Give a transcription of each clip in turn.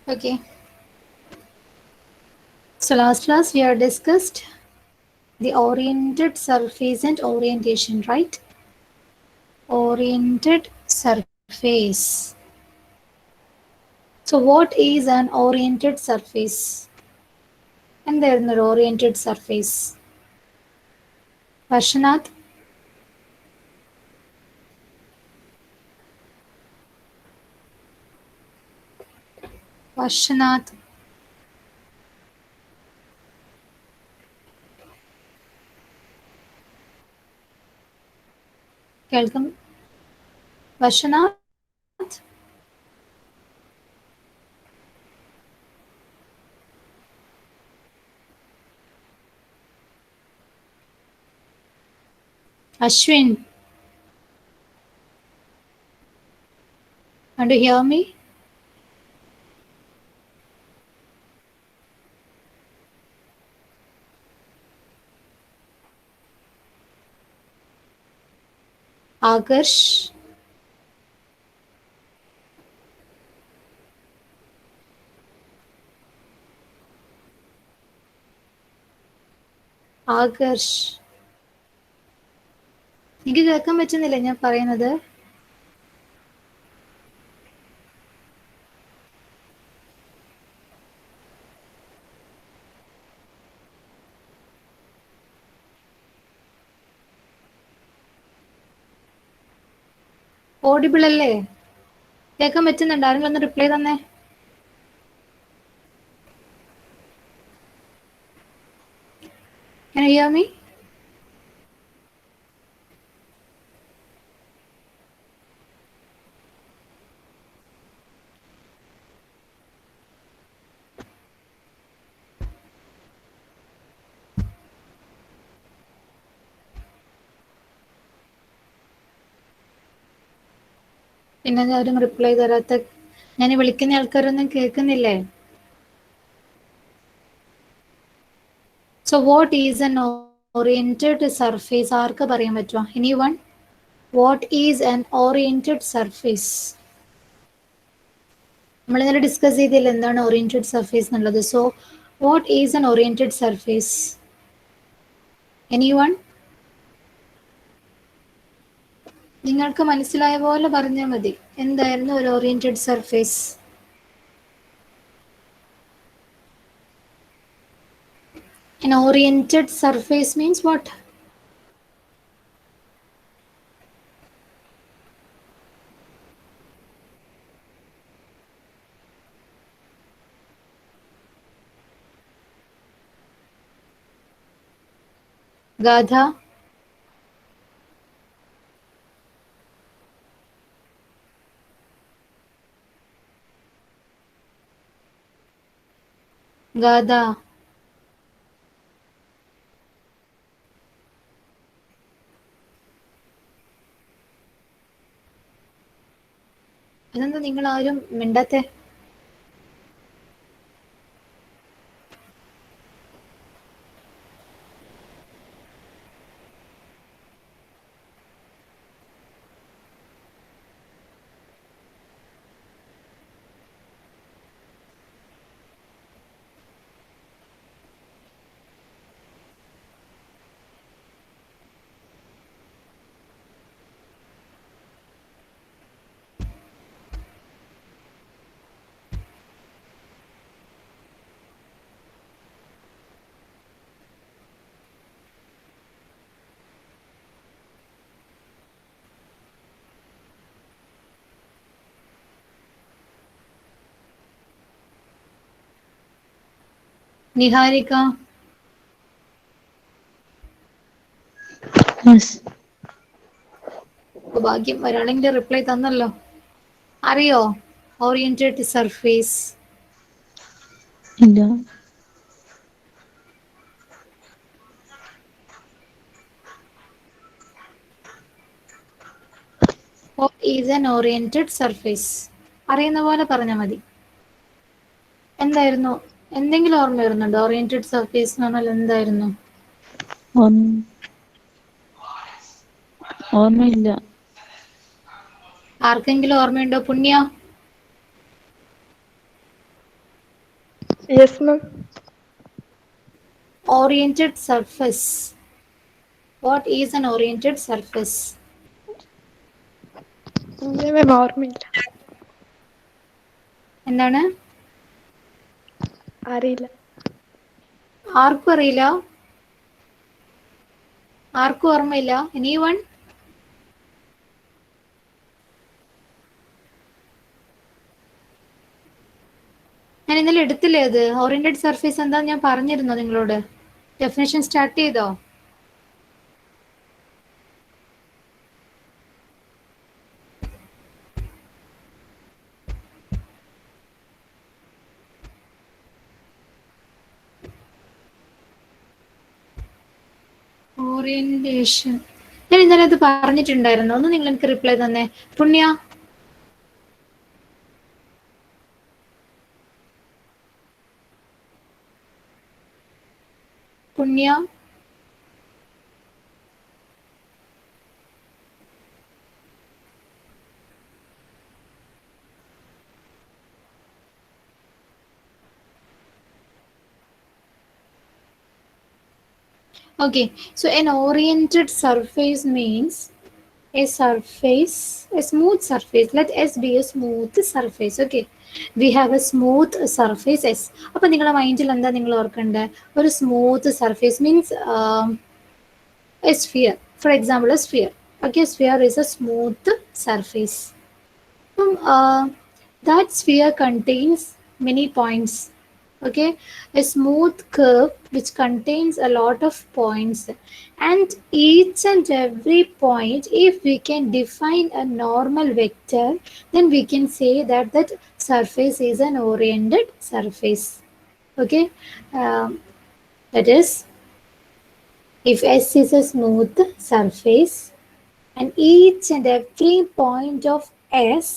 Okay. So last class we have discussed the oriented surface and orientation, right? Oriented surface. So what is an oriented surface? And there is an oriented surface. Varshanath, Varshanath, കേൾക്കും Varshanath, Ashwin, can you hear me? Agarsh, ആകർഷ്, എനിക്ക് കേൾക്കാൻ പറ്റുന്നില്ല ഞാൻ പറയുന്നത്. Audible അല്ലേ? കേൾക്കാൻ പറ്റുന്നുണ്ട്? ആരെങ്കിലും ഒന്ന് റിപ്ലൈ തന്നെ. Can you hear me? പിന്നെ ആരും റിപ്ലൈ തരാത്ത, ഞാൻ വിളിക്കുന്ന ആൾക്കാരൊന്നും കേൾക്കുന്നില്ലേ? So what is an oriented surface? ആർക്ക് പറയാൻ പറ്റുമോ? Anyone? What is an oriented surface? നമ്മൾ ഇന്നലെ ഡിസ്കസ് ചെയ്തില്ല എന്താണ് ഓറിയന്റഡ് സർഫേസ് എന്നുള്ളത്. So what is an oriented surface? Anyone? നിങ്ങൾക്ക് മനസ്സിലായ പോലെ പറഞ്ഞാൽ മതി. എന്തായിരുന്നു ഒരു oriented surface? An oriented surface means what? Gadha? Gadha. അതെന്താ നിങ്ങൾ ആരും മിണ്ടാത്തെ? നിഹാരിക? ഭാഗ്യം, ഒരാളെങ്കിലും റിപ്ലൈ തന്നല്ലോ. അറിയോ ഓറിയന്റഡ് സർഫേസ്? ഇല്ല. What is an oriented surface? അറിയുന്ന പോലെ പറഞ്ഞാൽ മതി. എന്തായിരുന്നു? എന്തെങ്കിലും ഓർമ്മ വരുന്നുണ്ടോ? ഓറിയന്റഡ് സർഫേസ് എന്ന് പറഞ്ഞാൽ എന്തായിരുന്നു? ഓർമ്മയില്ല. ആർക്കെങ്കിലും ഓർമ്മയുണ്ടോ? പുണ്യ? Yes, ma'am. Oriented surface. What is an oriented surface? ഇല്ല മാം ഓർമ്മയില്ല. എന്താണ്? അറിയില്ല. ആർക്കും അറിയില്ല? ആർക്കും ഓർമ്മയില്ല? എനിവൺ? ഞാൻ ഇന്നലെ എടുത്തില്ലേ അത്? ഓറിയന്റഡ് സർഫേസ് എന്താന്ന് ഞാൻ പറഞ്ഞിരുന്നോ നിങ്ങളോട്? ഡെഫിനേഷൻ സ്റ്റാർട്ട് ചെയ്തോ? ഓറിയന്റേഷൻ ഞാൻ ഇന്നലെ അത് പറഞ്ഞിട്ടുണ്ടായിരുന്നു. ഒന്ന് നിങ്ങൾ എനിക്ക് റിപ്ലൈ തന്നെ. പുണ്യ, പുണ്യ, okay, so an oriented surface means a surface, a smooth surface. Let S be a smooth surface. Okay, we have a smooth surface S. അപ്പോൾ നിങ്ങളുടെ മൈൻഡിൽ എന്താ നിങ്ങൾ ഓർക്കേണ്ടത്? ഒരു smooth surface means a sphere. For example, a sphere. Okay, sphere is a smooth surface. That sphere contains many points. Okay, a smooth curve which contains a lot of points, and each and every point, if we can define a normal vector, then we can say that that surface is an oriented surface. Okay, that is, if S is a smooth surface and each and every point of S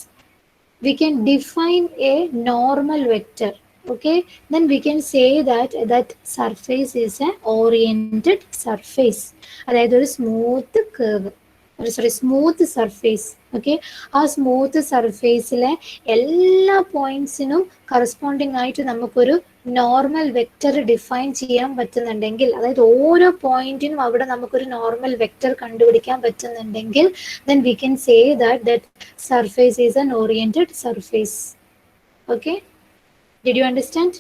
we can define a normal vector, okay, then we can say that that surface is an oriented surface. അതായത് ഒരു smooth curve, smooth surface. Okay, ആ smooth സർഫേസിലെ എല്ലാ പോയിന്റ്സിനും corresponding ആയിട്ട് നമുക്കൊരു normal vector define ചെയ്യാൻ പറ്റുന്നുണ്ടെങ്കിൽ, അതായത് ഓരോ പോയിന്റിനും അവിടെ നമുക്കൊരു നോർമൽ വെക്റ്റർ കണ്ടുപിടിക്കാൻ പറ്റുന്നുണ്ടെങ്കിൽ, then we can say that that surface is an oriented surface. Okay, did you understand?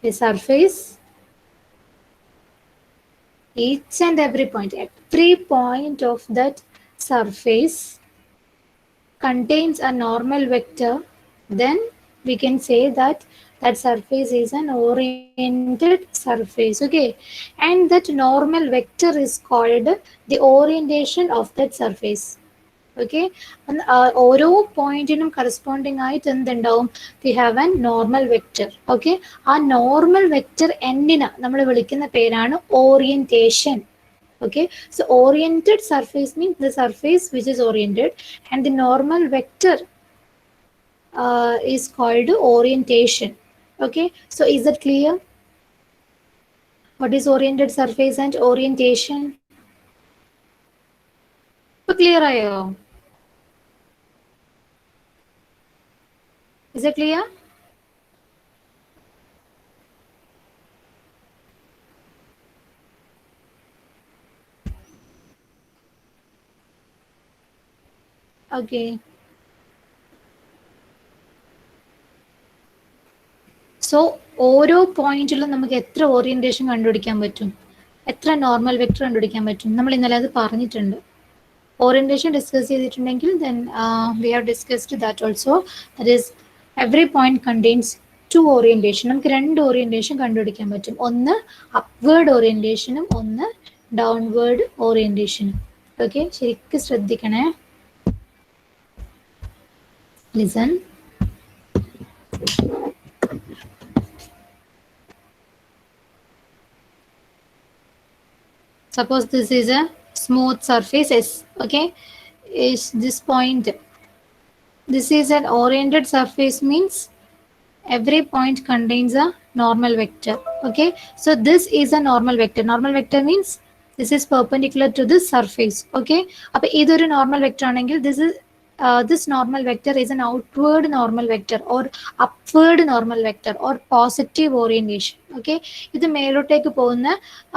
A surface, each and every point of that surface contains a normal vector, then we can say that that surface is an oriented surface. Okay, and that normal vector is called the orientation of that surface. Okay, ഓരോ പോയിന്റിനും corresponding ആയിട്ട് എന്തുണ്ടാവും? We have an normal vector. Okay, ആ normal vector എന്നിനെ നമ്മൾ വിളിക്കുന്ന പേരാണ് orientation. Okay, so oriented surface means the surface which is oriented, and the normal vector is called orientation. Okay, so is that clear? What is oriented surface and orientation? Clear ayo? Is it clear? Okay, so ഓരോ പോയിന്റിലും നമുക്ക് എത്ര orientation കണ്ടുപിടിക്കാൻ പറ്റും, എത്ര normal vector കണ്ടുപിടിക്കാൻ പറ്റും? നമ്മൾ ഇന്നലെ അത് പറഞ്ഞിട്ടുണ്ട്. ഓറിയന്റേഷൻ ഡിസ്കസ് ചെയ്തിട്ടുണ്ടെങ്കിൽ then we have discussed that also. That is, every point contains two orientation. നമുക്ക് രണ്ട് ഓറിയന്റേഷൻ കണ്ടുപിടിക്കാൻ പറ്റും. ഒന്ന് അപ്വേർഡ് ഓറിയന്റേഷനും ഒന്ന് ഡൗൺവേർഡ് ഓറിയന്റേഷനും. ഓക്കെ, ശരിക്കും ശ്രദ്ധിക്കണേ. Listen. Suppose this is a smooth surface S. Okay, is this point, this is an oriented surface means every point contains a normal vector. Okay, so this is a normal vector. Normal vector means this is perpendicular to this surface. Okay, appo idoru normal vector aanengil this is this normal vector is an outward normal vector or upward normal vector or positive orientation. Okay, ഇത് മേലോട്ടേക്ക് പോകുന്ന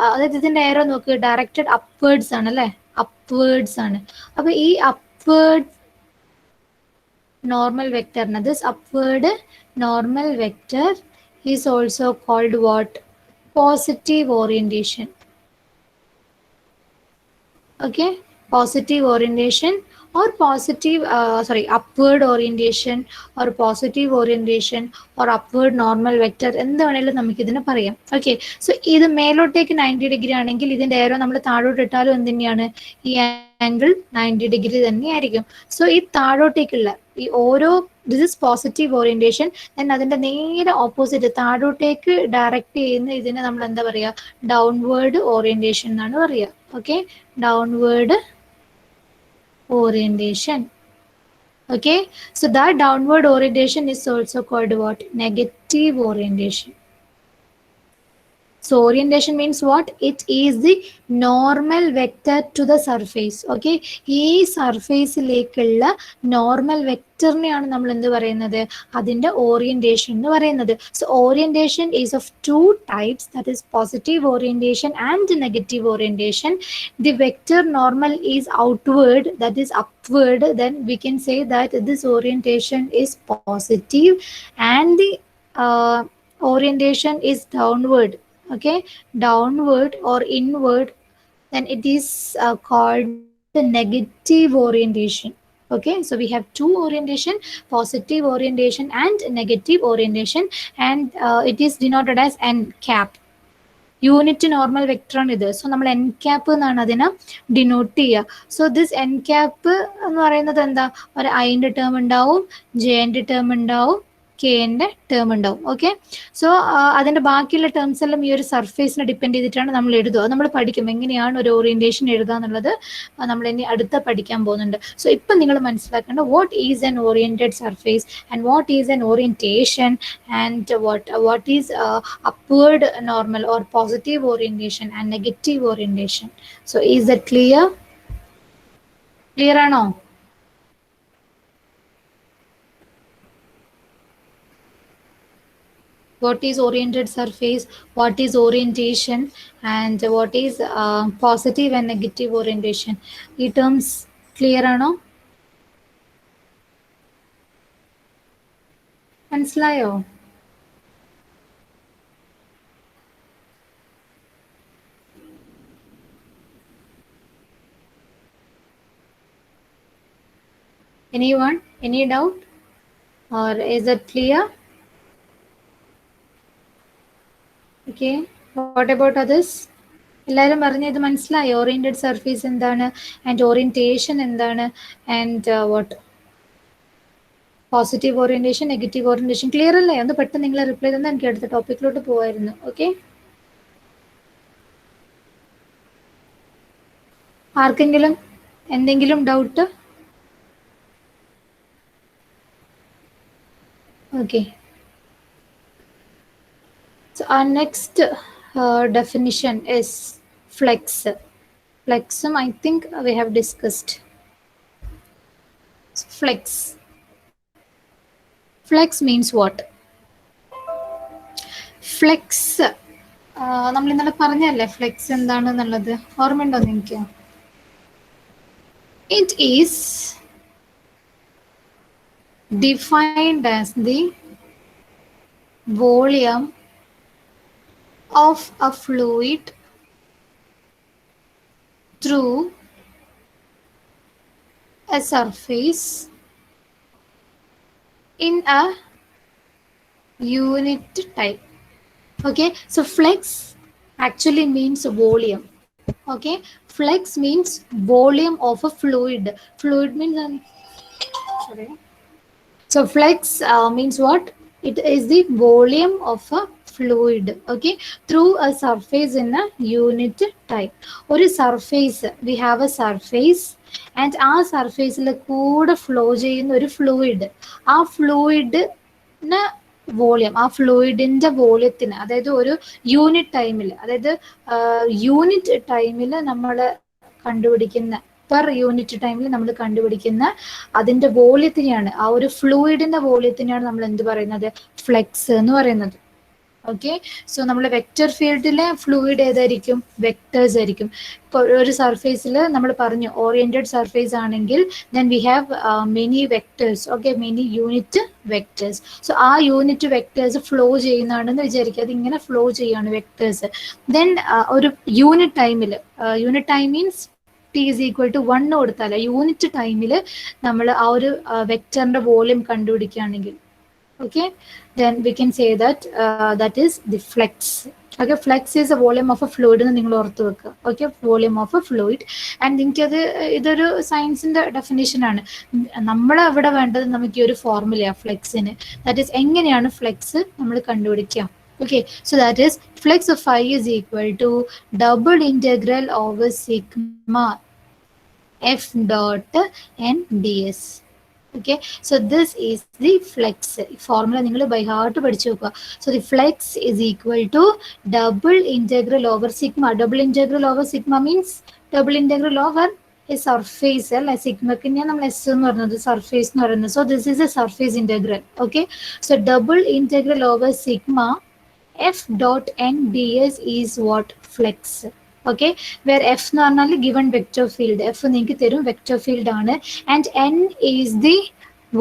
അതായത് ഇതിന്റെ ഏറോ നോക്ക് directed upwards ആണ് അല്ലേ, upwards ആണ്. അപ്പൊ ഈ upward normal vector, now this upward normal vector is also called what? Positive orientation. Okay, positive orientation or positive upward orientation or positive orientation or upward normal vector എന്ത് വേണേലും നമുക്ക് ഇതിനെ പറയാം. ഓക്കെ, സോ ഇത് മേലോട്ടേക്ക് 90 degree ആണെങ്കിൽ ഇതിന്റെ ഏറോ നമ്മൾ താഴോട്ട് ഇട്ടാലും എന്ത് തന്നെയാണ്, ഈ ആംഗിൾ 90 ഡിഗ്രി തന്നെയായിരിക്കും. സോ ഈ താഴോട്ടേക്കുള്ള ഈ ഓരോ this is positive orientation, then അതിന്റെ നേരെ ഓപ്പോസിറ്റ് താഴോട്ടേക്ക് ഡയറക്റ്റ് ചെയ്യുന്ന ഇതിനെ നമ്മൾ എന്താ പറയുക, ഡൗൺവേർഡ് ഓറിയന്റേഷൻ എന്നാണ് പറയുക. Okay, downward orientation. Okay, so that downward orientation is also called what? Negative orientation. So orientation means what? It is the normal vector to the surface. Okay, ഈ സർഫേസിലേക്കുള്ള normal വെക്ടറിനെയാണ് നമ്മൾ എന്ത് പറയുന്നത്, അതിൻ്റെ ഓറിയന്റേഷൻ എന്ന് പറയുന്നത്. So orientation is of two types, that is positive orientation and negative orientation. The vector normal is outward, that is upward, then we can say that this orientation is positive, and the orientation is downward. Okay, downward or inward, then it is called negative orientation. Okay, so we have two orientation, positive orientation and negative orientation, and it is denoted as n cap. Unit normal vector ആണ് ഇത്. So നമ്മൾ N cap എന്നാണ് അതിനെ denote ചെയ്യുക. So this N cap എന്ന് പറയുന്നത് എന്താ, ഒരു ഐൻ്റെ ടേം ഉണ്ടാവും, ജെൻ്റെ ടേം ഉണ്ടാവും, കെൻ്റെ ടേം ഉണ്ടാവും. ഓക്കെ, സോ അതിൻ്റെ ബാക്കിയുള്ള ടേംസ് എല്ലാം ഈ ഒരു സർഫേസിനെ ഡിപ്പെൻഡ് ചെയ്തിട്ടാണ് നമ്മൾ എഴുതുക. അത് നമ്മൾ പഠിക്കും എങ്ങനെയാണ് ഒരു ഓറിയന്റേഷൻ എഴുതുക എന്നുള്ളത്, നമ്മൾ ഇനി അടുത്ത പഠിക്കാൻ പോകുന്നുണ്ട്. സോ ഇപ്പം നിങ്ങൾ മനസ്സിലാക്കേണ്ട what is an oriented surface and what is N orientation and what is upward normal or positive orientation and negative orientation. So is that clear? Clear ആണോ? What is oriented surface, what is orientation, and what is positive and negative orientation. ഈ terms clear ആണോ? മനസ്സിലായോ? Anyone? Any doubt? Or is it clear? Okay, what about others? എല്ലാവരും പറഞ്ഞത് മനസ്സിലായി? Oriented surface എന്താണ്, and orientation എന്താണ്, and what positive orientation, negative orientation. Clear അല്ലേ? ഒന്ന് പെട്ടെന്ന് നിങ്ങൾ റിപ്ലൈ തന്നാൽ എനിക്ക് അടുത്ത ടോപ്പിക്കിലോട്ട് പോകായിരുന്നു. ഓക്കെ, ആർക്കെങ്കിലും എന്തെങ്കിലും doubt? Okay, so our next definition is flex. Flexum I think we have discussed. Flex. Flex means what? Flex നമ്മൾ ഇന്നലെ പറഞ്ഞല്ലേ ഫ്ലെക്സ് എന്താണെന്നുള്ളത്, ഓർമ്മയുണ്ടോ നിങ്ങൾക്ക്? It is defined as the volume of a fluid through a surface in a unit type. Okay, so flex actually means volume. Okay, flex means volume of a fluid. Fluid means sorry. So flex means what? It is the volume of a fluid, okay, through a surface in a unit type. Or a surface, we have a surface, and our surface il kuda flow cheyunna oru fluid. Our fluid na volume, ആ ഫ്ലൂയിഡിൻ്റെ വോളിയത്തിന്, അതായത് ഒരു unit ടൈമിൽ, അതായത് unit ടൈമിൽ നമ്മൾ കണ്ടുപിടിക്കുന്ന per unit ടൈമിൽ നമ്മൾ കണ്ടുപിടിക്കുന്ന അതിന്റെ വോള്യത്തിനെയാണ്, ആ ഒരു ഫ്ലൂയിഡിന്റെ വോള്യത്തിനെയാണ് നമ്മൾ എന്ത് പറയുന്നത്, ഫ്ലെക്സ് എന്ന് പറയുന്നത്. ഓക്കെ, സോ നമ്മുടെ വെക്റ്റർ ഫീൽഡിലെ ഫ്ലൂയിഡ് ഏതായിരിക്കും, വെക്ടേഴ്സ് ആയിരിക്കും. ഇപ്പോൾ ഒരു സർഫേസിൽ നമ്മൾ പറഞ്ഞു ഓറിയന്റഡ് സർഫേസ് ആണെങ്കിൽ then we have many vectors. Okay, many unit vectors. So ആ യൂണിറ്റ് വെക്ടേഴ്സ് ഫ്ലോ ചെയ്യുന്നതാണെന്ന് വിചാരിക്കുക, അത് ഇങ്ങനെ ഫ്ലോ ചെയ്യാണ് വെക്ടേഴ്സ്. ദെൻ ഒരു unit time means T is equal to 1 കൊടുത്താൽ യൂണിറ്റ് ടൈമിൽ നമ്മൾ ആ ഒരു വെക്ടറിന്റെ വോള്യൂം കണ്ടുപിടിക്കുകയാണെങ്കിൽ, okay, then we can say that that is the flux. Okay, flux is a volume of a fluid എന്ന് നിങ്ങൾ ഓർത്ത് വെക്കുക. Okay, volume of A fluid. And എനിക്കത് ഇതൊരു സയൻസിന്റെ ഡെഫിനേഷൻ ആണ്. നമ്മൾ അവിടെ വേണ്ടത് നമുക്ക് ഈ ഒരു ഫോർമുലയാ ഫ്ലെക്സിന്. ദാറ്റ് ഈസ് എങ്ങനെയാണ് ഫ്ലെക്സ് നമ്മൾ കണ്ടുപിടിക്കുക. Okay, so that is flux of phi is equal to double integral over sigma f dot n ds. Okay, so this is the flux formula. നിങ്ങൾ by heart പഠിച്ചു വെക്കുക. So the flux is equal to double integral over sigma. Double integral over sigma means double integral over a surface അല്ല, സിഗ്മക്ക് നമ്മൾ S എന്ന് പറയുന്നത് surface എന്ന് പറയുന്നത്. So this is a surface integral. Okay, so double integral over sigma f dot n ds is what, flux. Okay, where F എന്ന് പറഞ്ഞാൽ given vector field, F നിങ്ങൾക്ക് തരും വെക്റ്റർ ഫീൽഡ് ആണ്. And N is the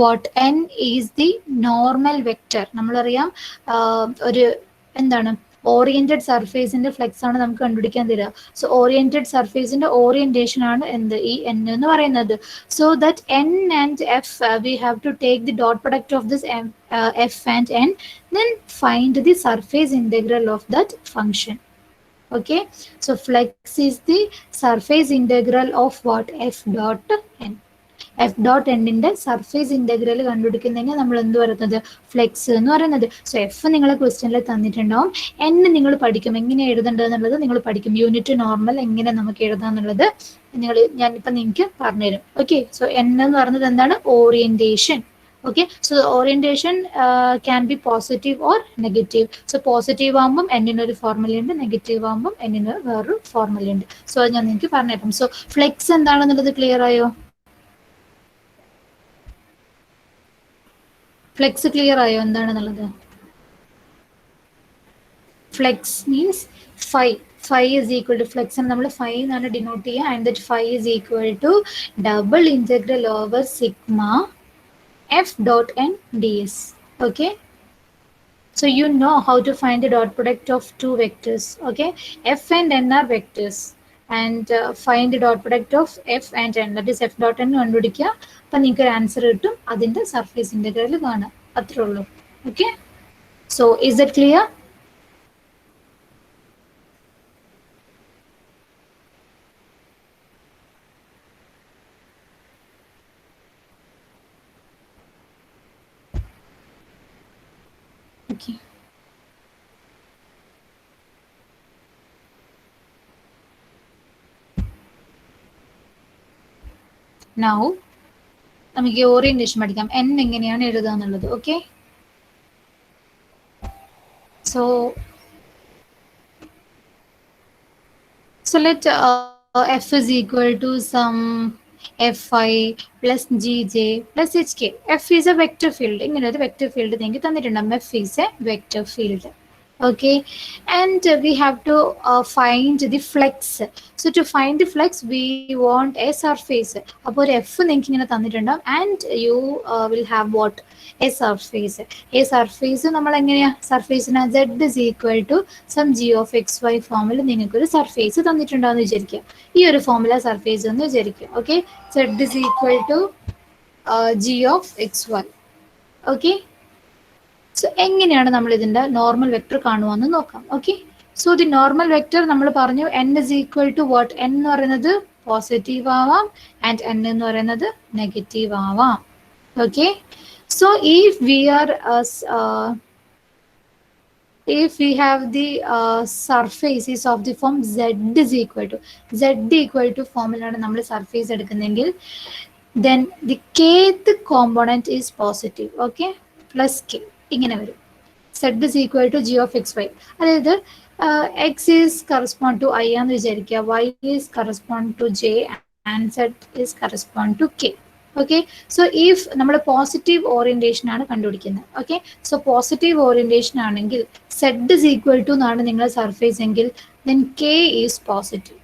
what, N is the normal vector. നമ്മളറിയാം ഒരു എന്താണ് oriented സർഫേസിന്റെ flex ആണ് നമുക്ക് കണ്ടുപിടിക്കാൻ തരിക. സോ ഓറിയന്റഡ് സർഫേസിന്റെ ഓറിയന്റേഷൻ ആണ് എന്ത്, ഈ എൻ എന്ന് പറയുന്നത്. So that N and F we have to take the dot product of this F and N, then find the surface integral of that function. Okay, so flux is the surface integral of what, f dot n. f dot n ന്റെ surface integral കണ്ടുപിടിക്കുന്നതിന് നമ്മൾ എന്ത് പറയുന്നത്, flux എന്ന് പറയുന്നത്. So F നിങ്ങളെ ക്വസ്റ്റ്യനിൽ തന്നിട്ടുണ്ടാവും, N നിങ്ങൾ പഠിക്കും എങ്ങനെ എഴുതേണ്ടത് എന്നുള്ളത് നിങ്ങൾ പഠിക്കും. യൂണിറ്റ് നോർമൽ എങ്ങനെ നമുക്ക് എഴുതാന്നുള്ളത് ഞാനിപ്പോൾ നിങ്ങൾക്ക് പറഞ്ഞുതരും. ഓക്കെ, സോ എൻ എന്ന് പറയുന്നത് എന്താണ്, orientation. Okay, so the orientation can be positive or negative. So positive ആകുമ്പം n ഒരു ഫോർമുല ഉണ്ട്, നെഗറ്റീവ് ആകുമ്പം n വേറൊരു ഫോർമുല ഉണ്ട്. സോ അത് ഞാൻ നിങ്ങൾക്ക് പറഞ്ഞുതരാം. സോ ഫ്ലെക്സ് എന്താണെന്നുള്ളത് ക്ലിയർ ആയോ? ഫ്ലെക്സ് ക്ലിയർ ആയോ എന്താണെന്നുള്ളത്? Flux means phi. Phi is equal to flux നമ്മൾ ഫൈ എന്നാണ് ഡിനോട്ട് ചെയ്യുക. And that phi is equal to double integral over sigma f dot n ds. Okay, so you know how to find the dot product of two vectors. Okay, f and n are vectors, and find the dot product of f and n, that is f dot n കണ്ടുപിടിക്കുക. അപ്പം നിങ്ങൾക്ക് answer കിട്ടും, അതിൻ്റെ surface integral കാണാം, അത്രേ ഉള്ളൂ. Okay, so is it clear? Okay. Now നമുക്ക് orientation പഠിക്കാം, എൻ എങ്ങനെയാണ് എഴുതുക എന്നുള്ളത്. Okay, so let F is equal to sum fi plus gj plus hk. f is a vector field. ഇങ്ങനെ ഒരു വെക്റ്റർ ഫീൽഡ് നിങ്ങൾക്ക് തന്നിട്ടുണ്ടാകും. f is a vector field. Okay, and we have to find the flux. So to find the flux we want a surface. അപ്പോൾ ഒരു f നിങ്ങൾക്ക് ഇങ്ങനെ തന്നിട്ടുണ്ടാകും, and you will have what, a surface. a surface നമ്മൾ എങ്ങനെയാ, സർഫേസിന് z is equal to some g of xy ഫോമിൽ നിങ്ങൾക്ക് ഒരു surface തന്നിട്ടുണ്ടാകുമെന്ന് വിചാരിക്കുക. ഈ ഒരു ഫോമുല സർഫേസ് എന്ന് വിചാരിക്കുക. Okay, z is equal to g of xy. Okay, so എങ്ങനെയാണ് നമ്മൾ ഇതിൻ്റെ നോർമൽ വെക്ടർ കാണുവാന്ന് നോക്കാം. Okay, so the normal vector നമ്മൾ പറഞ്ഞു n is equal to what, n എന്ന് പറയുന്നത് പോസിറ്റീവ് ആവാം ആൻഡ് n എന്ന് പറയുന്നത് നെഗറ്റീവ് ആവാം. Okay, so if we have the surface is of the form z is equal to ഫോമിലാണ് നമ്മൾ സർഫേസ് എടുക്കുന്നതെങ്കിൽ, then the kth component is positive. Okay, plus k ഇങ്ങനെ വരും. z is equal to g of xy. അതായത് x is correspond to I എന്ന് വിചാരിക്കുക, y is correspond to j answer is correspond to k. Okay, so if നമ്മൾ positive orientation ആണ് കണ്ടുപിടിക്കുന്നത്. Okay, so positive orientation ആണെങ്കിൽ z is equal to എന്നാണ് നിങ്ങളുടെ surface എങ്കിൽ then k is positive.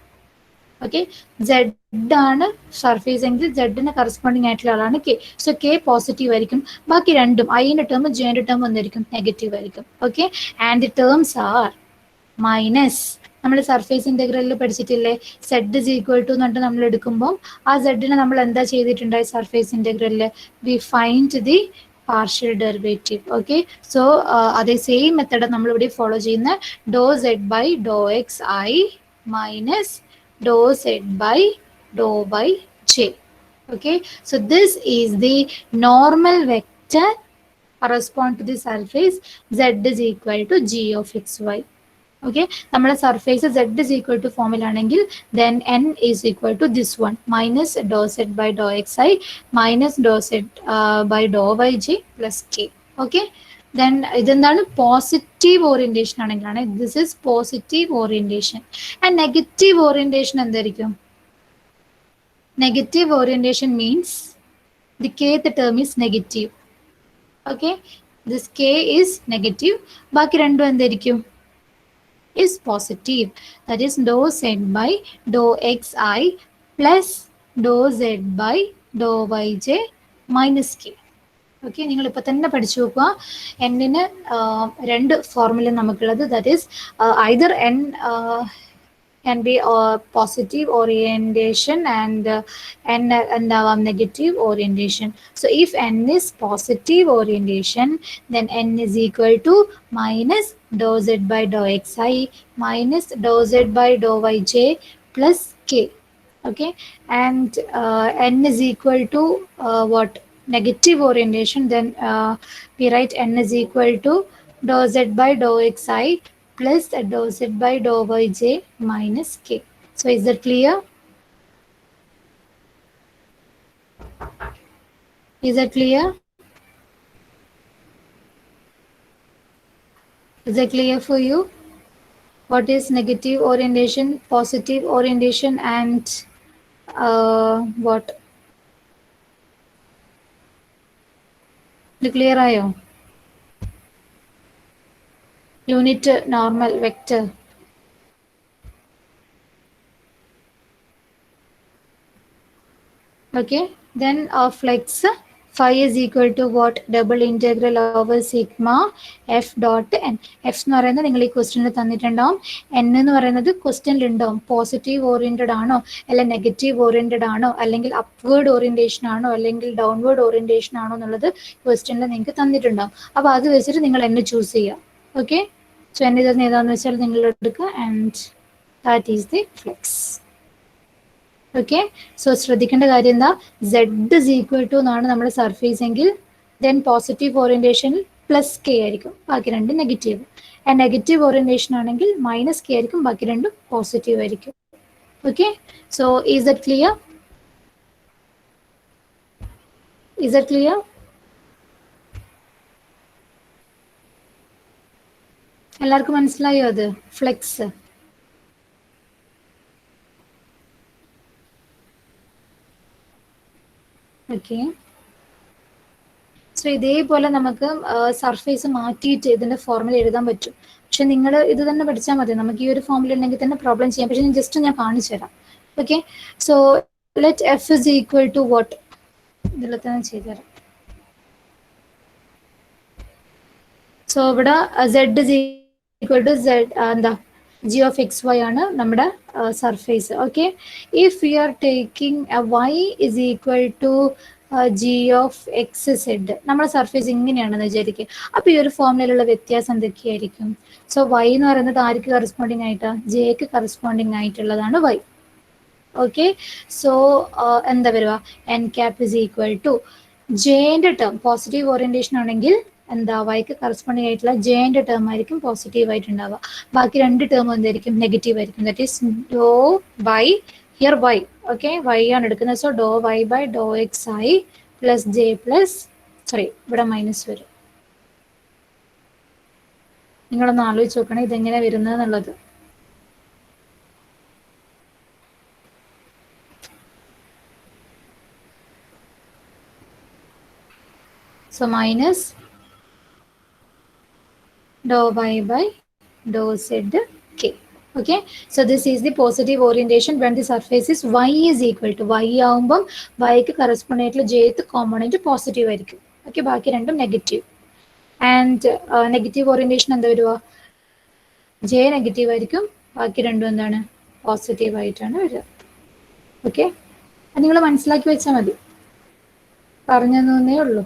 Okay, z ആണ് സർഫേസ് എങ്കിൽ z corresponding ആയിട്ടുള്ള ആളാണ് k. സോ k പോസിറ്റീവ് ആയിരിക്കും. ബാക്കി രണ്ടും ഐന്റെ ടേം ജെന്റെ ടേം എന്തായിരിക്കും? നെഗറ്റീവ് ആയിരിക്കും. Okay, and the terms R minus, നമ്മൾ സർഫേസ് ഇന്റഗ്രലിൽ പഠിച്ചിട്ടില്ലേ z is equal to എന്ന് പറഞ്ഞിട്ട് നമ്മൾ എടുക്കുമ്പോൾ ആ z നമ്മൾ എന്താ ചെയ്തിട്ടുണ്ടായി സർഫേസ് ഇന്റഗ്രലിൽ? We find the partial derivative. Okay, so അതേ സെയിം മെത്തേഡ് നമ്മൾ ഇവിടെ ഫോളോ ചെയ്യുന്ന ഡോ z ബൈ ഡോ എക്സ് ഐ മൈനസ് ഡോ z by dou by j. Okay, so this is the normal vector correspond to the surface z is equal to g of xy. Okay, നമ്മുടെ surface z is equal to ഫോമിലാണെങ്കിൽ then n is equal to this one minus dou z by dou xi minus dou z by dou yj plus k. Okay, then ഇതെന്താണ്? Positive orientation ആണെങ്കിലാണ് this is positive orientation. And negative orientation എന്തായിരിക്കും? Negative orientation means the kth term is negative. Okay, this k is negative. ബാക്കി രണ്ടും എന്തായിരിക്കും? Is positive. That is dou z by dou xi plus dou z by dou yj minus k. Okay, നിങ്ങൾ ഇപ്പം തന്നെ പഠിച്ചു നോക്കുക. എന്നിന് രണ്ട് ഫോർമുല നമുക്കുള്ളത്. That is either N can be positive orientation and negative orientation. So if n is positive orientation, then n is equal to minus dou z by dou xi minus dou z by dou yj plus k. Okay, and n is equal to what? Negative orientation, then we write n is equal to dou z by dou xi plus dou z by dou yj minus k. So is that clear? Is that clear? Is that clear for you? What is negative orientation, positive orientation, and what? Clear ആയോ? Unit normal vector. Okay, then flex phi is equal to what? Double integral over sigma f dot n. f എന്ന് പറയുന്നത് നിങ്ങൾ ഈ ക്വസ്റ്റ്യനിൽ തന്നിട്ടുണ്ടാവും. n എന്ന് പറയുന്നത് ക്വസ്റ്റ്യനിൽ ഉണ്ടാവും. പോസിറ്റീവ് ഓറിയന്റഡ് ആണോ അല്ല നെഗറ്റീവ് ഓറിയന്റഡ് ആണോ അല്ലെങ്കിൽ അപ്വേർഡ് ഓറിയന്റേഷൻ ആണോ അല്ലെങ്കിൽ ഡൗൺവേർഡ് ഓറിയന്റേഷൻ ആണോ എന്നുള്ളത് ക്വസ്റ്റ്യനിൽ നിങ്ങൾക്ക് തന്നിട്ടുണ്ടാവും. അപ്പോൾ അത് വെച്ചിട്ട് നിങ്ങൾ n ചൂസ് ചെയ്യുക. ഓക്കെ, സോ n ഇതെന്ന് ഏതാണെന്ന് വെച്ചാൽ നിങ്ങൾ എടുക്കുക and that is the flex. Okay, so ശ്രദ്ധിക്കേണ്ട കാര്യം എന്താ? z is equal to എന്നാണ് നമ്മുടെ സർഫേസ് എങ്കിൽ then positive orientation plus K ആയിരിക്കും, ബാക്കി രണ്ടും നെഗറ്റീവ്. ആൻഡ് നെഗറ്റീവ് ഓറിയന്റേഷൻ ആണെങ്കിൽ മൈനസ് കെ ആയിരിക്കും, ബാക്കി രണ്ടും പോസിറ്റീവ് ആയിരിക്കും. Okay, so is that clear? Is that clear? എല്ലാവർക്കും മനസ്സിലായോ അത്? ഫ്ലെക്സ്. ഓക്കെ, സോ ഇതേപോലെ നമുക്ക് സർഫേസ് മാറ്റിയിട്ട് ഇതിന്റെ ഫോർമുല എഴുതാൻ പറ്റും. പക്ഷെ നിങ്ങൾ ഇത് തന്നെ പഠിച്ചാൽ മതി. നമുക്ക് ഈ ഒരു ഫോർമുല ഉണ്ടെങ്കിൽ തന്നെ പ്രോബ്ലം ചെയ്യാം. പക്ഷെ ജസ്റ്റ് ഞാൻ കാണിച്ചു തരാം. Okay, so let F is equal to what? ഇതിൽ തന്നെ ചെയ്തുതരാം. സോ ഇവിടെ z is equal to z എന്താ g of xy ആണ് നമ്മുടെ surface. Okay, if you are taking y is equal to g of xz, നമ്മുടെ സർഫേസ് ഇങ്ങനെയാണെന്ന് വിചാരിക്കുക. അപ്പോൾ ഈ ഒരു ഫോർമുലയിലുള്ള വ്യത്യാസം എന്തൊക്കെയായിരിക്കും? സോ y എന്ന് പറയുന്നത് ആർക്ക് കറസ്പോണ്ടിങ് ആയിട്ട്? ജെക്ക് കറസ്പോണ്ടിങ് ആയിട്ടുള്ളതാണ് y. ഓക്കെ, സോ എന്താ വരിക? n cap is equal to ജെന്റെ ടേം പോസിറ്റീവ് ഓറിയന്റേഷൻ ആണെങ്കിൽ എന്താ വൈക്ക് കറസ്പോണ്ടിങ് ആയിട്ടുള്ള ജെന്റെ ടേം ആയിരിക്കും പോസിറ്റീവ് ആയിട്ടുണ്ടാവുക. ബാക്കി രണ്ട് ടേം എന്തായിരിക്കും? നെഗറ്റീവ് ആയിരിക്കും. ദാറ്റ് ഈസ് ഡോ by here y. Okay, y ആണ് എടുക്കുന്നത്. സോ ഡോ വൈ ബൈ ഡോ x i plus j plus sorry ഇവിടെ മൈനസ് വരും. നിങ്ങളൊന്ന് ആലോചിച്ച് നോക്കണം ഇതെങ്ങനെ വരുന്നത് എന്നുള്ളത്. So minus dou y by dou z k. Okay, so this is the positive orientation when the surface is y is equal to y ആവുമ്പം yക്ക് corresponding ആയിട്ടുള്ള jth component പോസിറ്റീവ് ആയിരിക്കും. ഓക്കെ, ബാക്കി രണ്ടും നെഗറ്റീവ്. ആൻഡ് നെഗറ്റീവ് ഓറിയന്റേഷൻ എന്താ വരിക? J negative ആയിരിക്കും, ബാക്കി രണ്ടും എന്താണ്? പോസിറ്റീവ് ആയിട്ടാണ് വരിക. ഓക്കെ, അത് നിങ്ങൾ മനസ്സിലാക്കി വെച്ചാൽ മതി, പറഞ്ഞതേ ഉള്ളൂ.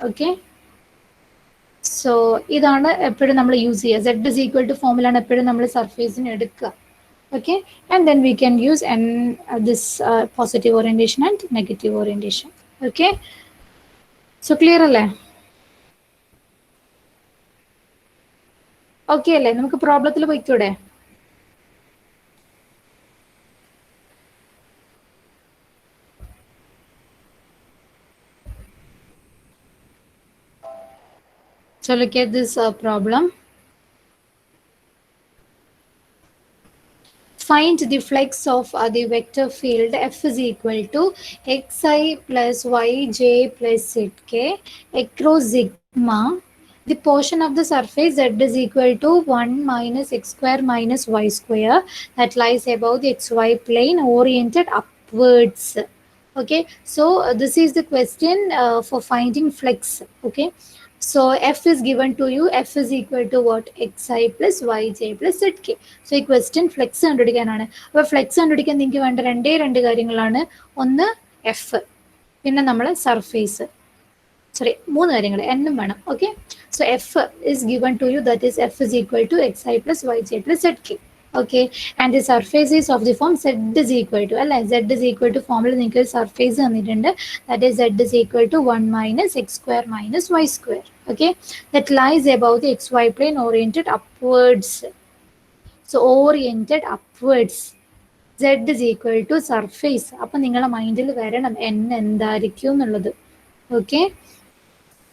ഓക്കെ, സോ ഇതാണ് എപ്പോഴും നമ്മൾ യൂസ് ചെയ്യുക. സെഡ് ഇസ് ഈക്വൽ ടു ഫോമിലാണ് എപ്പോഴും നമ്മൾ സർഫേസിന് എടുക്കുക. Okay, and then we can use this positive orientation and negative orientation. Okay, so clear അല്ലേ? ഓക്കെ അല്ലേ? നമുക്ക് പ്രോബ്ലത്തിൽ പോയിക്കൂടെ? So look at this problem. Find the flux of the vector field F is equal to xi plus yj plus zk across sigma. The portion of the surface z is equal to 1 minus x square minus y square that lies above the xy plane oriented upwards. Okay, so this is the question for finding flux. Okay, so F is given to you. F is equal to what? Xi plus yj plus zk. So ഈ question flex കണ്ടുപിടിക്കാനാണ്. അപ്പോൾ flex കണ്ടുപിടിക്കാൻ നിങ്ങൾക്ക് വേണ്ട രണ്ട് കാര്യങ്ങളാണ്. ഒന്ന് F, പിന്നെ നമ്മൾ സർഫേസ്, സോറി മൂന്ന് കാര്യങ്ങൾ, എന്നും വേണം. Okay, so F is given to you, that is F is equal to xi plus yj plus zk. Okay, and the surface is of the form z is equal to, അല്ലേ? Z is equal to ഫോമിൽ നിങ്ങൾക്ക് ഒരു surface തന്നിട്ടുണ്ട്, that is z is equal to 1 minus x square minus y square. Okay, that lies above the xy plane oriented upwards. So oriented upwards, z is equal to surface. അപ്പം നിങ്ങളുടെ മൈൻഡിൽ വരണം n എന്തായിരിക്കും എന്നുള്ളത്. Okay,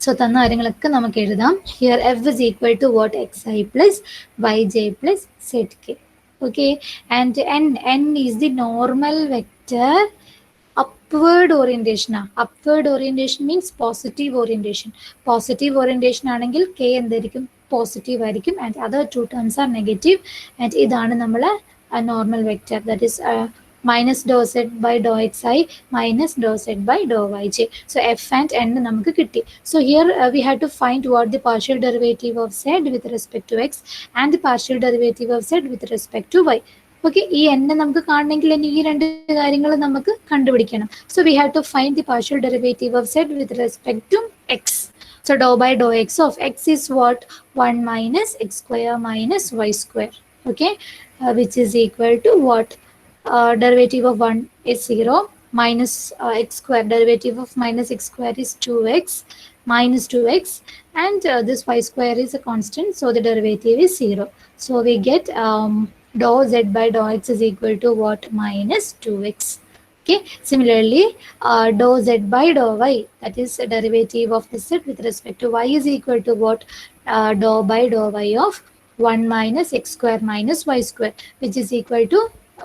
so തന്ന കാര്യങ്ങളൊക്കെ നമുക്ക് എഴുതാം. Here F is equal to what? xi plus yj plus zk. Okay, and n is the normal vector. Upward orientation. Upward orientation means positive orientation. Positive orientation ആണെങ്കിൽ k എന്തായിരിക്കും? Positive ആയിരിക്കും, and other two terms are negative. And ഇതാണ് നമ്മൾ normal vector, that is minus dou z by dou xi minus dou z by dou yj. So f and n നമുക്ക് കിട്ടി. So here we have to find what the partial derivative of z with respect to x and the partial derivative of z with respect to y. Okay, ഈ n നമുക്ക് കാണണമെങ്കിൽ ഈ രണ്ട് കാര്യങ്ങൾ നമുക്ക് കണ്ടുപിടിക്കണം. So we have to find the partial derivative of z with respect to x. So dou by dou x of x is what? 1 minus x square minus y square. Okay, which is equal to what? Derivative of 1 is 0, minus x square, derivative of minus x square is 2x minus 2x, and this y square is a constant, so the derivative is 0. So we get dou z by dou x is equal to what? Minus 2x. Okay, similarly dou z by dou y, that is a derivative of this z with respect to y, is equal to what? Dou by dou y of 1 minus x square minus y square, which is equal to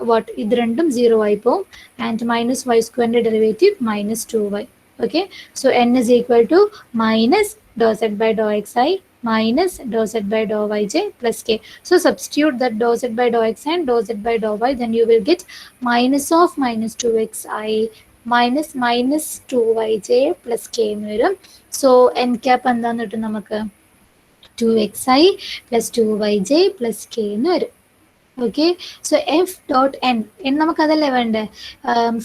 what? ഇത് രണ്ടും 0 ആയി പോകും, and minus Y സ്ക്വയറിന്റെ derivative minus 2y. Okay, so n is equal to minus dou z by dou xi minus dou z by dou yj plus k. So substitute that dou z by dou x and dou z by dou y, then you will get minus of minus 2xi minus minus 2yj plus k എന്ന് വരും. So n cap എന്താന്ന് കിട്ടും നമുക്ക്? 2xi plus 2yj plus k എന്ന് വരും. Okay, so f dot n നമുക്ക് അതല്ലേ വേണ്ടേ?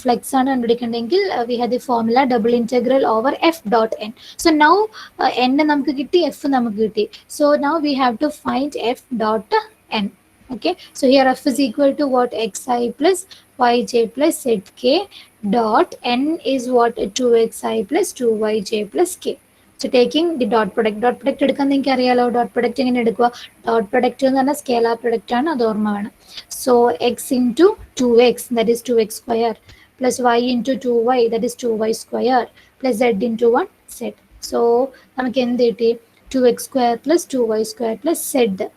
ഫ്ലെക്സ് ആണ് കണ്ടുപിടിക്കണമെങ്കിൽ we have the formula double integral over f dot n. So now n നമുക്ക് കിട്ടി, f നമുക്ക് കിട്ടി. So now we have to find f dot n. Okay, so here f is equal to what? xi plus yj plus zk dot n is what? 2xi plus 2yj plus k. So taking the dot product എടുക്കാൻ നിങ്ങൾക്ക് അറിയാലോ. Dot product എങ്ങനെ എടുക്കുക? Dot product എന്ന് പറഞ്ഞാൽ scalar product ആണ്, അത് ഓർമ്മ വേണം. So X into 2x, that is 2x square, plus y into 2y, that is 2y square, plus z into 1 z. So നമുക്ക് എന്ത് കിട്ടി? 2x square plus 2y square plus z.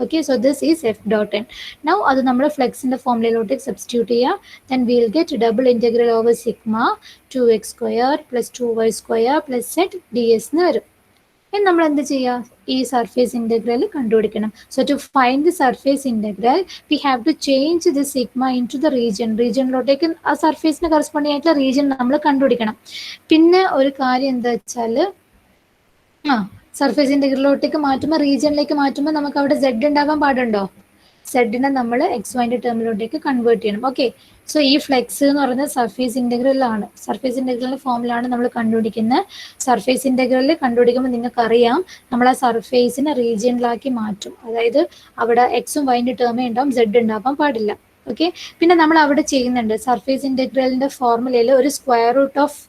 Okay, so this is f dot n. Now അത് നമ്മൾ ഫ്ലെക്സിൻ്റെ ഫോമിലോട്ട് substitute ചെയ്യുക. Then we will get double integral over sigma 2x square plus 2y square plus z ds എന്ന് വരും. ഇനി നമ്മൾ എന്ത് ചെയ്യുക, ഈ സർഫേസ് ഇൻ്റഗ്രൽ കണ്ടുപിടിക്കണം. So to find the surface integral we have to change the sigma into the റീജിയനിലോട്ടേക്ക് ആ സർഫേസിന് കറസ്പോണ്ടിങ് ആയിട്ടുള്ള റീജിയൻ നമ്മൾ കണ്ടുപിടിക്കണം. പിന്നെ ഒരു കാര്യം എന്താ വെച്ചാൽ സർഫേസ് ഇൻ്റഗ്രലിലോട്ടേക്ക് മാറ്റുമ്പോൾ റീജിയനിലേക്ക് മാറ്റുമ്പോൾ നമുക്ക് അവിടെ സെഡ് ഉണ്ടാകാൻ പാടുണ്ടോ? സെഡിനെ നമ്മൾ എക്സ് വൈൻ്റെ ടേമിലോട്ടേക്ക് കൺവേർട്ട് ചെയ്യണം. ഓക്കെ, സോ ഈ ഫ്ലെക്സ് എന്ന് പറയുന്നത് സർഫേസ് ഇൻ്റഗ്രലാണ്. സർഫേസ് ഇൻ്റഗ്രലിൻ്റെ ഫോമിലാണ് നമ്മൾ കണ്ടുപിടിക്കുന്നത്. സർഫേസ് ഇൻ്റഗ്രലിൽ കണ്ടുപിടിക്കുമ്പോൾ നിങ്ങൾക്കറിയാം നമ്മൾ ആ സർഫേസിനെ റീജിയനിലാക്കി മാറ്റും. അതായത് അവിടെ എക്സും വൈൻ്റെ ടേമേ ഉണ്ടാവും, സെഡ് ഉണ്ടാവാൻ പാടില്ല. ഓക്കെ, പിന്നെ നമ്മൾ അവിടെ ചെയ്യുന്നുണ്ട് സർഫേസ് ഇൻ്റഗ്രലിൻ്റെ ഫോർമുലയിൽ ഒരു സ്ക്വയർ റൂട്ട് ഓഫ്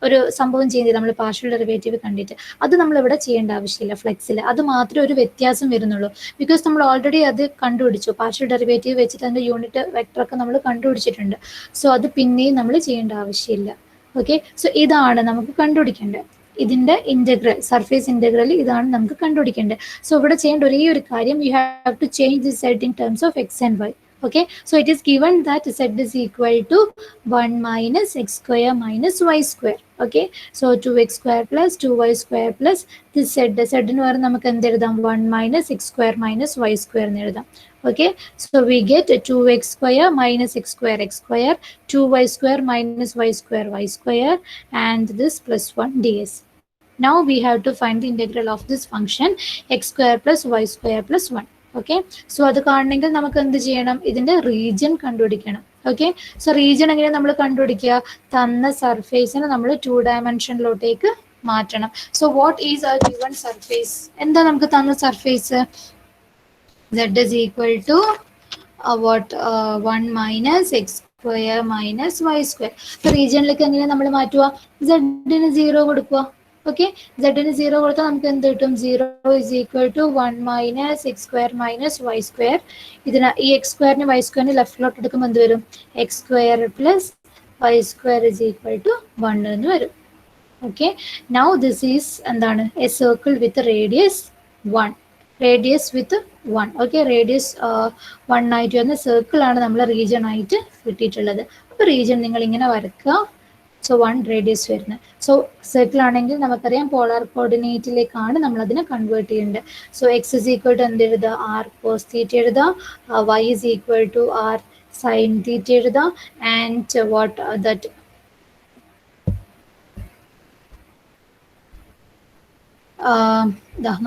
ഒരു സംഭവം ചെയ്യുന്നത് നമ്മൾ പാർഷ്യൽ ഡെറിവേറ്റീവ് കണ്ടിട്ട്. അത് നമ്മളിവിടെ ചെയ്യേണ്ട ആവശ്യമില്ല ഫ്ലെക്സിൽ. അത് മാത്രമേ ഒരു വ്യത്യാസം വരുന്നുള്ളൂ. ബിക്കോസ് നമ്മൾ ഓൾറെഡി അത് കണ്ടുപിടിച്ചു. പാർഷ്യൽ ഡെറിവേറ്റീവ് വെച്ചിട്ട് അതിൻ്റെ യൂണിറ്റ് വെക്ടറൊക്കെ നമ്മൾ കണ്ടുപിടിച്ചിട്ടുണ്ട്. സോ അത് പിന്നെയും നമ്മൾ ചെയ്യേണ്ട ആവശ്യമില്ല. ഓക്കെ, സോ ഇതാണ് നമുക്ക് കണ്ടുപിടിക്കേണ്ടത്. ഇതിൻ്റെ ഇൻ്റഗ്രൽ, സർഫേസ് ഇൻ്റഗ്രൽ ഇതാണ് നമുക്ക് കണ്ടുപിടിക്കേണ്ടത്. സോ ഇവിടെ ചെയ്യേണ്ട ഒരേ ഒരു കാര്യം, you have to change the z in terms of x and y. Okay, so it is given that z is equal to 1 minus x square minus y square. Okay, so 2x square plus 2y square plus this z എന്ന് പറഞ്ഞാൽ നമുക്ക് എന്ത് എഴുതാം, 1 minus x square minus y square എന്ന് എഴുതാം. Okay, so we get 2x square minus x square 2y square minus y square and this plus 1 ds. Now we have to find the integral of this function x square plus y square plus 1. Okay, so അത് കാണണമെങ്കിൽ നമുക്ക് എന്ത് ചെയ്യണം, ഇതിൻ്റെ region കണ്ടുപിടിക്കണം. Okay, so region എങ്ങനെയാണ് നമ്മൾ കണ്ടുപിടിക്കുക, തന്ന സർഫേസിനെ നമ്മൾ 2 ഡയമെൻഷനിലോട്ടേക്ക് മാറ്റണം. സോ വാട്ട് ഈസ് ആ ഗിവൺ സർഫേസ്? എന്താ നമുക്ക് തന്ന surface? z is equal to what 1 minus x square minus y square. അപ്പോൾ റീജിയനിലേക്ക് എങ്ങനെയാണ് നമ്മൾ മാറ്റുക? z-ന് 0 കൊടുക്കുക. ഓക്കെ, z-ന് 0 കൊടുത്താൽ നമുക്ക് എന്ത് കിട്ടും? 0 is equal to 1 minus x square minus y square. ഇതിന് ഈ എക്സ് സ്ക്വയറിന് വൈ സ്ക്വയറിന് ലെഫ്റ്റിലോട്ട് എടുക്കുമ്പോൾ എന്ത് വരും? x square plus y square is equal to 1 എന്ന് വരും. ഓക്കെ, നൗ ദിസ് ഈസ് എന്താണ്? A circle with radius 1. Radius with 1. Okay, radius 1 ആയിട്ട് വരുന്ന സർക്കിളാണ് നമ്മൾ റീജിയൻ ആയിട്ട് കിട്ടിയിട്ടുള്ളത്. അപ്പോൾ റീജിയൻ നിങ്ങൾ ഇങ്ങനെ വരക്കുക. സോ 1 റേഡിയസ് വരുന്നത്. സോ സർക്കിൾ ആണെങ്കിൽ നമുക്കറിയാം പോളാർ കോർഡിനേറ്റിലേക്കാണ് നമ്മൾ അതിനെ കൺവേർട്ട് ചെയ്യേണ്ടത്. So x is equal to എന്ത് എഴുതുക? ആർ കോസ് തീറ്റ എഴുതുക. Y is equal to r sine theta എഴുതുക. ആൻഡ് വാട്ട് ദറ്റ്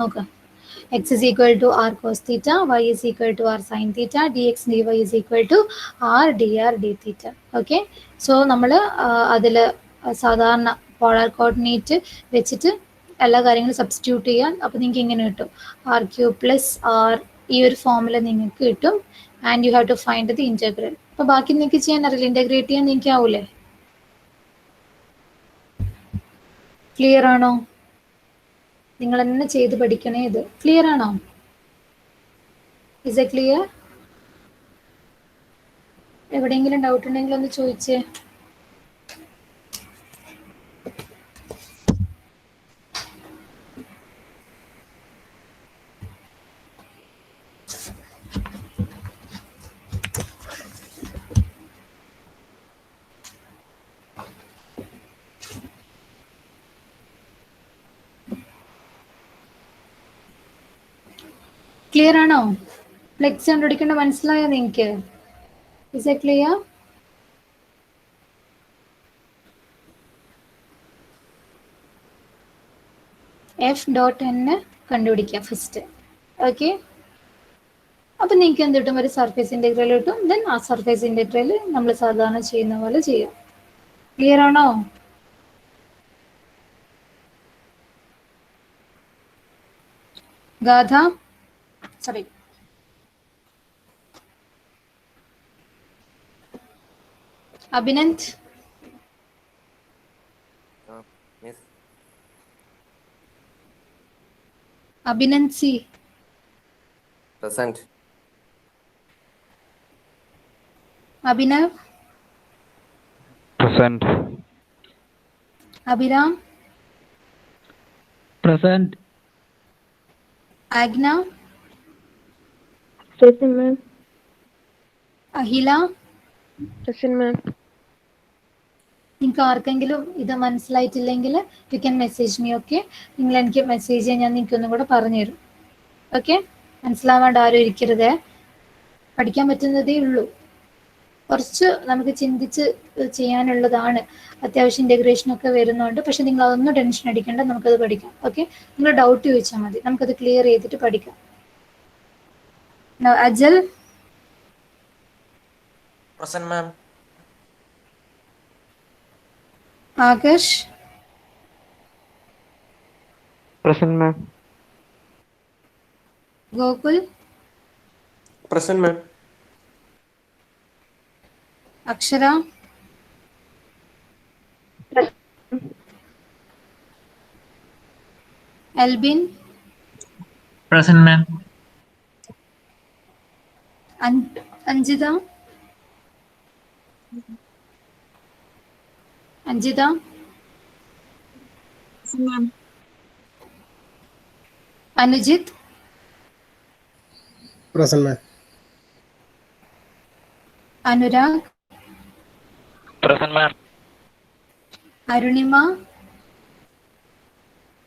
നോക്കുക, x is equal to r cos theta, y is equal to r sin theta, dx dy is equal to r dr d theta. Okay, so നമ്മൾ അതിൽ സാധാരണ polar coordinate വെച്ചിട്ട് എല്ലാ കാര്യങ്ങളും substitute ചെയ്യാൻ. അപ്പോൾ നിങ്ങൾക്ക് ഇങ്ങനെ കിട്ടും, ആർ ക്യൂ പ്ലസ് ആർ, ഈ ഒരു ഫോമുല നിങ്ങൾക്ക് കിട്ടും. And you have to find the integral. അപ്പോൾ ബാക്കി നിങ്ങൾക്ക് ചെയ്യാൻ അറിയില്ല, ഇൻറ്റഗ്രേറ്റ് ചെയ്യാൻ നിങ്ങൾക്ക് ആവൂലേ? ക്ലിയർ ആണോ? നിങ്ങൾ തന്നെ ചെയ്ത് പഠിക്കണേ. ഇത് ക്ലിയർ ആണോ? Is it clear? എവിടെയെങ്കിലും ഡൗട്ട് ഉണ്ടെങ്കിൽ ഒന്ന് ചോദിച്ചേ. ക്ലിയർ ആണോ? ഫ്ലെക്സ് കണ്ടുപിടിക്കേണ്ട മനസ്സിലായോ നിങ്ങൾക്ക്? Is it clear? F dot N കണ്ടുപിടിക്കുക ഫസ്റ്റ്. ഓക്കെ, അപ്പം നിങ്ങൾക്ക് എന്ത് കിട്ടും? ഒരു സർഫേസ് ഇൻ്റഗ്രൽ കിട്ടും. ദെൻ ആ സർഫേസ് ഇൻ്റഗ്രൽ നമ്മൾ സാധാരണ ചെയ്യുന്ന പോലെ ചെയ്യാം. ക്ലിയർ ആണോ? Gatha, sorry, Abhinand, Abhinand C, present, Abhinav, present, Abhiram, present, Agna, Present, ma'am. Ahila, Present, ma'am. നിങ്ങൾക്ക് ആർക്കെങ്കിലും ഇത് മനസ്സിലായിട്ടില്ലെങ്കിൽ you can message me. Okay, നിങ്ങൾ എനിക്ക് മെസ്സേജ് ചെയ്യാൻ ഞാൻ നിങ്ങൾക്ക് ഒന്നും കൂടെ പറഞ്ഞു തരും. ഓക്കെ, മനസ്സിലാവാണ്ട് ആരും ഇരിക്കരുതേ. പഠിക്കാൻ പറ്റുന്നതേ ഉള്ളൂ. കുറച്ച് നമുക്ക് ചിന്തിച്ച് ചെയ്യാനുള്ളതാണ്. അത്യാവശ്യം ഇൻ്റഗ്രേഷനൊക്കെ വരുന്നുണ്ട്. പക്ഷെ നിങ്ങൾ അതൊന്നും ടെൻഷൻ അടിക്കേണ്ട, നമുക്കത് പഠിക്കാം. ഓക്കെ, നിങ്ങൾ ഡൗട്ട് ചോദിച്ചാൽ മതി, നമുക്കത് ക്ലിയർ ചെയ്തിട്ട് പഠിക്കാം. Agile, Present, ma'am. Akash, Present, ma'am. Gokul, Present, ma'am. അക്ഷര, Elbin, Present, ma'am. Anjitha, Anjitha, Present, ma'am. Anujith, Present, ma'am. Anurag, Present, ma'am. Arunima,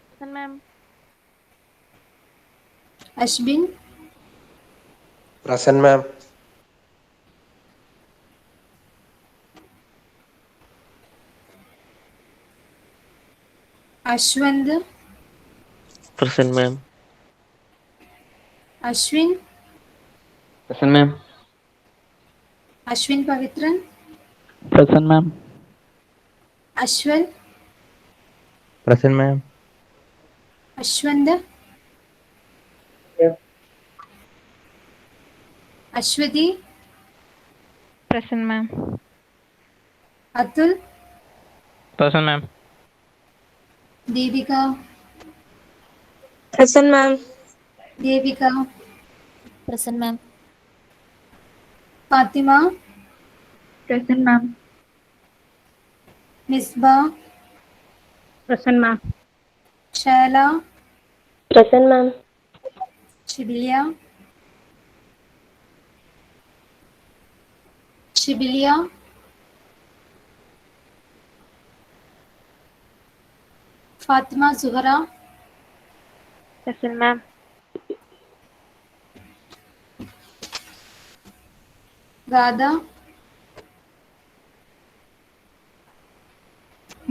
Present, ma'am. അശ്ബിൻ, Present, ma'am. Ashwanth, Present, ma'am. Ashwin, Present, ma'am. Ashwin Pavithran, Present, ma'am. അശ്വൽ, Present, ma'am. Ashwanth, Aswathy, Present, ma'am. Atul, Present, ma'am. Deepika, Present, ma'am. Devika, Present, ma'am. Fathima, Present, ma'am. Misba, Present, ma'am. Shala, Present, ma'am. ഷിബിലിയ, ഷിബിലിയ, Fathima Suhara, Present, ma'am. ഗാഥ,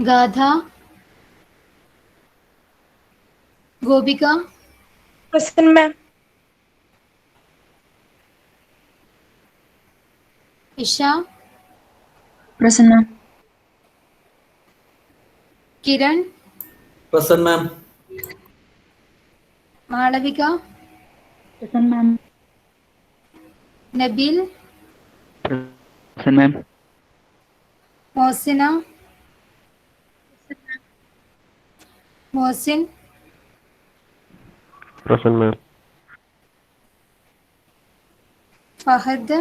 ഗാഥ, Gopika, Present, ma'am. Isha, Present, ma'am. Kiran, Present, ma'am. Malavika, Present, ma'am. Nabeel, Present, ma'am. Mosina, Mohsin, Present, ma'am. Fahad,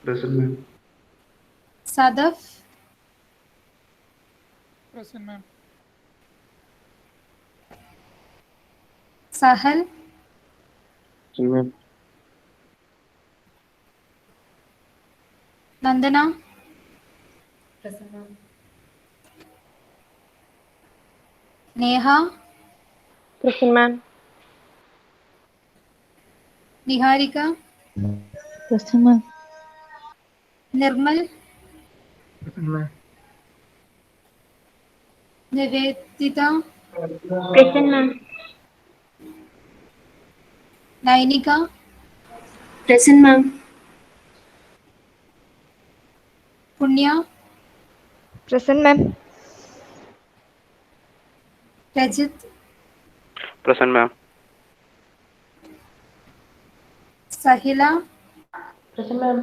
Present, ma'am. Sadaf, Present, ma'am. Sahal, Present, ma'am. Nandana, Neha, Present, ma'am. Niharika, Present, ma'am. Nirmal, Present, ma'am. Nivedita, Present, ma'am. Nainika, Present, ma'am. പുണ്യ, Present, ma'am. Rajith, Present, ma'am. Sahila, Present, ma'am.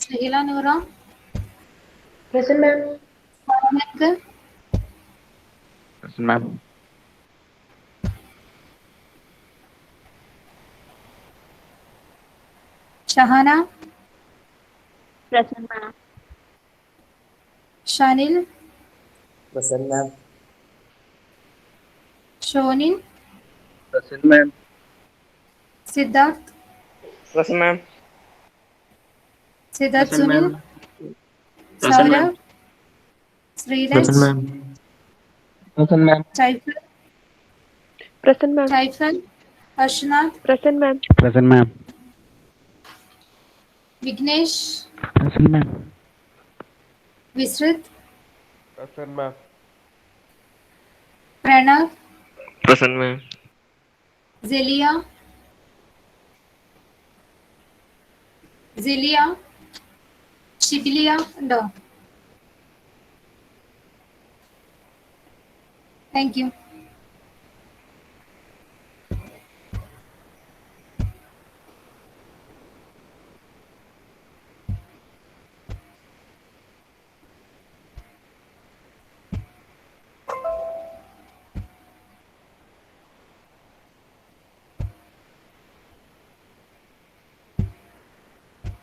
Sahila Noora, Present, ma'am. Farooq, Present, ma'am. Shahana, Present, ma'am. Shanil, Present, ma'am. ഷോനിൻ, Present, ma'am. Siddharth, Present, ma'am. Siddharth Present, Sunil, ma'am. Present, ma'am. Saurabh, Present, Sriraj, ma'am. Present, ma'am. Taifal, Present, ma'am. Taifal, Arshanath, Present, ma'am. Present, ma'am. Vignesh, Present, ma'am. Visruth, Present, ma'am. Pranav, Present, ma'am. Zelia, Zelia, Shibilia, and all. Thank you.